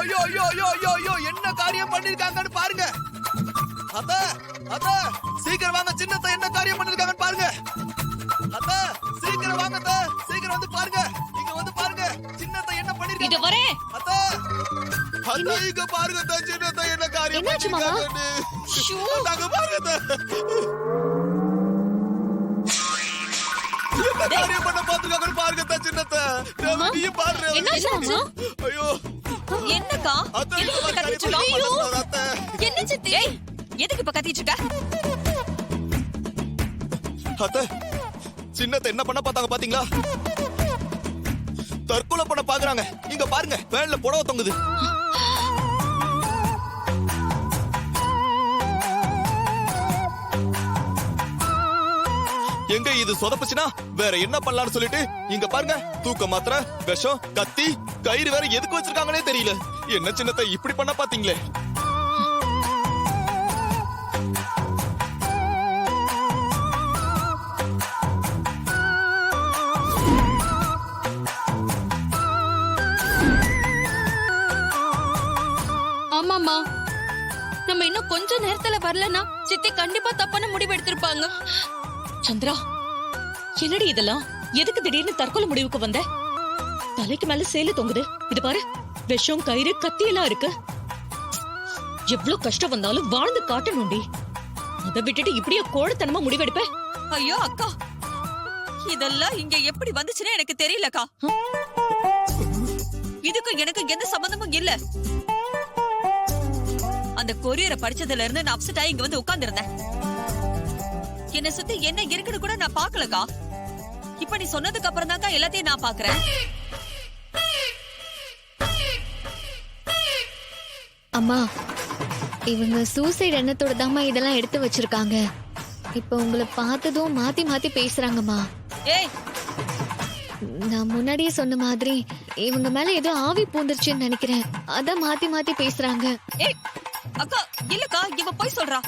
ஐயோ ஐயோ ஐயோ ஐயோ ஐயோ என்ன காரியம் பண்ணிருக்காங்கன்னு பாருங்க. அத்த அத்த சீக்கிரம் வாங்க, சின்னத்தை என்ன காரியம் பண்ணிருக்காங்கன்னு பாருங்க. அத்த சீக்கிரம் வாங்க, அத்த சீக்கிரம் வந்து பாருங்க, இங்க வந்து பாருங்க சின்னத்தை என்ன பண்ணிருக்காங்க. இது வரே அத்த அத்த இங்க பாருங்க, அத்த சின்னத்தை என்ன காரியம் பண்ணிருக்காங்கன்னு. நாங்க பாருங்க அத்த. என்ன காரியம் பண்ண பாத்துருக்காங்கன்னு பாருங்க அத்த சின்னத்தை. நீ பாருங்க. என்னாச்சு? ஐயோ என்னக்கா எதுக்கு கத்திட்டு இருக்க? என்ன சித்தி எதுக்கு இப்ப கத்திட்டு இருக்க? அத்த சின்னத்தை என்ன பண்ண பார்த்தாங்க பாத்தீங்களா? தற்கொலை பண்ண பாக்குறாங்க. இங்க பாருங்க, வேன்ல புடவை தொங்குது. எங்க இது சொதப்புச்சுன்னா வேற என்ன பண்ணலாம்னு சொல்லிட்டு இங்க பாருங்க, தூக்க மாத்திரை, விஷம், கத்தி, கயிறு வேற எதுக்கு வச்சிருக்காங்கன்னே தெரியல. என்ன சின்னத்தை இப்படி பண்ண பாத்தீங்களே. ஆமாமா, நம்ம இன்னும் கொஞ்ச நேரத்துல வரலனா சித்தி கண்டிப்பா தப்பான முடிவு எடுத்திருப்பாங்க. சந்திரா, என்னடி இதெல்லாம்? எதுக்கு திடீர்னு தற்கொலை முடிவுக்கு வந்த? தலைக்கு மேல சேலை தொங்குது, இது பாரு, விஷம், கயிறு, கத்தி எல்லாம் இருக்கு. எவ்வளவு கஷ்டம் வந்தாலும் வாழ்ந்து காட்டணும்டி. அதை விட்டுட்டு இப்படியே கோழத்தனமா முடிவெடுப்ப? ஐயோ அக்கா, இதெல்லாம் இங்க எப்படி வந்துச்சுன்னு எனக்கு தெரியலக்கா. இதுக்கு எனக்கு எந்த சம்பந்தமும் இல்ல. அந்த கொரியரை படிச்சதுல இருந்து நான் அப்செட் ஆகி இங்க வந்து உட்கார்ந்து இருந்தேன். என்ன சுத்தி என்ன இருக்குன்னு கூட நான் பாக்கலக்கா. இப்ப நீ சொன்னதுக்கு அப்புறம் தான்க்கா எல்லாத்தையும் நான் பாக்குறேன். அம்மா, இவங்க சூசைட் எண்ணத்தோட தாம்மா இதெல்லாம் எடுத்து வச்சிருக்காங்க. இப்ப உங்களை பார்த்ததும் மாத்தி மாத்தி பேசுறாங்கம்மா. ஏய், நான் முன்னாடியே சொன்ன மாதிரி இவங்க மேல ஏதோ ஆவி பூந்துருச்சுன்னு நினைக்கிறேன். அதான் மாத்தி மாத்தி பேசுறாங்க. ஏய் அக்கா, இல்லக்கா, இவ போய் சொல்றா.